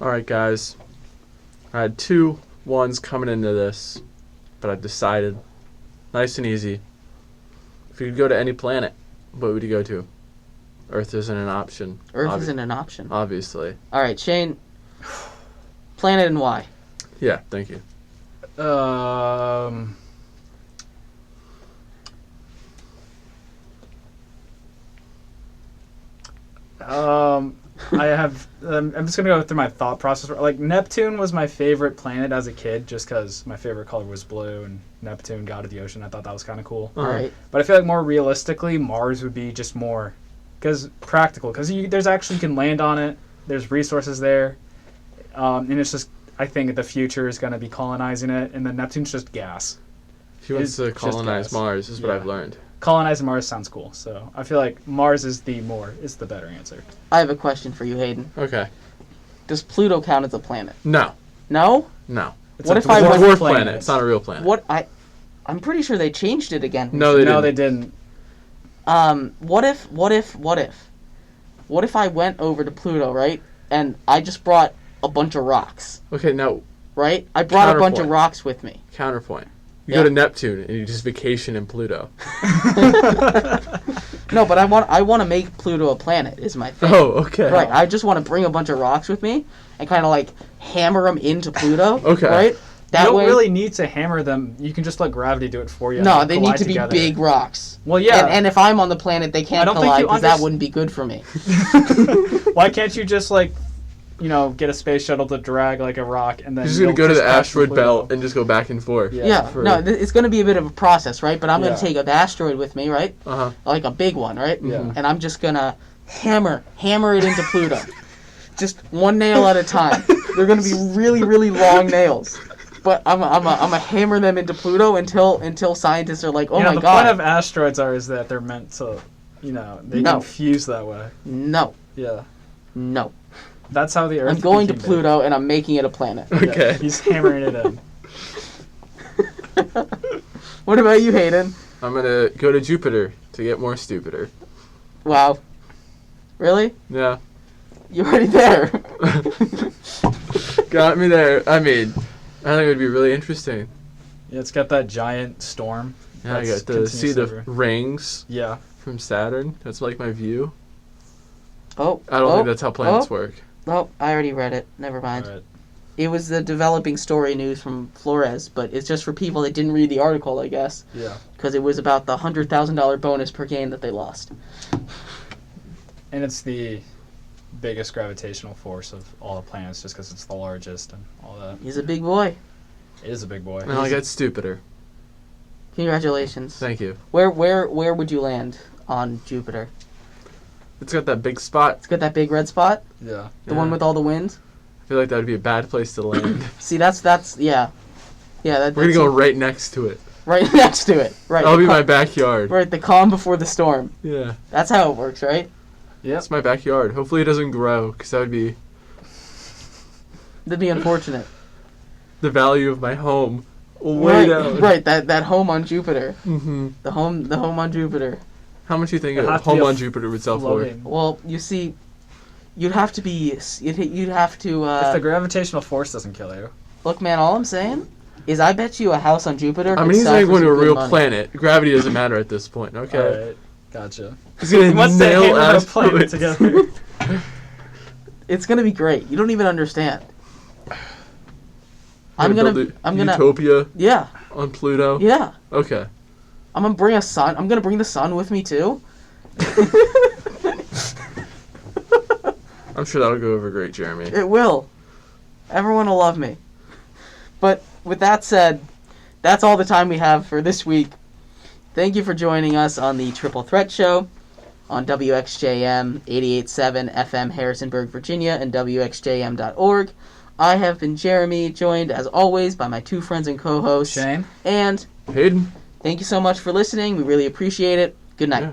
All right, guys. I had 2 1s coming into this, but I decided, nice and easy, if you could go to any planet, what would you go to? Earth isn't an option. Earth isn't an option. Obviously. All right, Shane. Planet and why? Yeah, thank you. I'm just gonna go through my thought process. Like, Neptune was my favorite planet as a kid, just because my favorite color was blue, and Neptune, god of the ocean. I thought that was kind of cool. All right. But I feel like more realistically, Mars would be just more, practical. Because there's actually, you can land on it. There's resources there, and it's just, I think the future is gonna be colonizing it, and then Neptune's just gas. He wants to colonize Mars, is what I've learned. Colonizing Mars sounds cool, so I feel like Mars is the better answer. I have a question for you, Haden. Okay. Does Pluto count as a planet? No. No? No. What if It's a dwarf planet. It's not a real planet. I'm pretty sure they changed it again. No, they didn't. What if I went over to Pluto, right? And I just brought a bunch of rocks. Okay, now. Right? I brought a bunch of rocks with me. Counterpoint. You go to Neptune and you just vacation in Pluto. No, but I want to make Pluto a planet is my thing. Oh, okay. Right, I just want to bring a bunch of rocks with me and kind of like hammer them into Pluto. Okay. Right? You don't really need to hammer them. You can just let gravity do it for you. No, they need to be big rocks. Well, yeah. And if I'm on the planet, they can't collide because that wouldn't be good for me. Why can't you just get a space shuttle to drag like a rock and then... You're just going to go to the asteroid belt and just go back and forth. Yeah. No, it's going to be a bit of a process, right? But I'm going to take an asteroid with me, right? Uh-huh. Like a big one, right? Yeah. And I'm just going to hammer it into Pluto. Just one nail at a time. They're going to be really, really long nails. But I'm a hammer them into Pluto until scientists are like, oh my god. The point of asteroids is that they're meant to, they can fuse that way. No. Yeah. No. That's how the Earth. I'm going to Pluto and I'm making it a planet. Okay. Yeah, he's hammering it in. What about you, Haden? I'm going to go to Jupiter to get more stupider. Wow. Really? Yeah. You're already there. Got me there. I mean, I think it would be really interesting. Yeah, it's got that giant storm. Yeah, I got to see the rings. Yeah. From Saturn. That's like my view. Oh. I don't think that's how planets work. Oh, I already read it. Never mind. Right. It was the developing story news from Flores, but it's just for people that didn't read the article, I guess. Yeah. Because it was about the $100,000 bonus per game that they lost. And it's the biggest gravitational force of all the planets just because it's the largest and all that. He's a big boy. It is a big boy. And I got stupider. Congratulations. Thank you. Where would you land on Jupiter? It's got that big spot. It's got that big red spot? Yeah. The one with all the wind? I feel like that would be a bad place to land. See, that's yeah. Yeah, we're going to go right next to it. Right next to it. Right. That'll be my backyard. Right, the calm before the storm. Yeah. That's how it works, right? Yeah. That's my backyard. Hopefully it doesn't grow, because that would be... That'd be unfortunate. The value of my home. Way down. Right, that home on Jupiter. Mm-hmm. The home on Jupiter. How much do you think a home on Jupiter would sell for? Well, you see, you'd have to... If the gravitational force doesn't kill you. Look, man, all I'm saying is I bet you a house on Jupiter... I mean, he's not going to a real planet. Gravity doesn't matter at this point, okay? Alright, gotcha. He's going to nail asteroids together. It's going to be great. You don't even understand. I'm gonna Utopia? Yeah. On Pluto? Yeah. Okay. I'm gonna bring the sun with me too. I'm sure that'll go over great, Jeremy. It will. Everyone will love me. But with that said, that's all the time we have for this week. Thank you for joining us on the Triple Threat Show on WXJM 88.7 FM Harrisonburg, Virginia, and WXJM.org. I have been Jeremy, joined as always by my two friends and co-hosts, Shane and Haden. Thank you so much for listening. We really appreciate it. Good night. Yeah.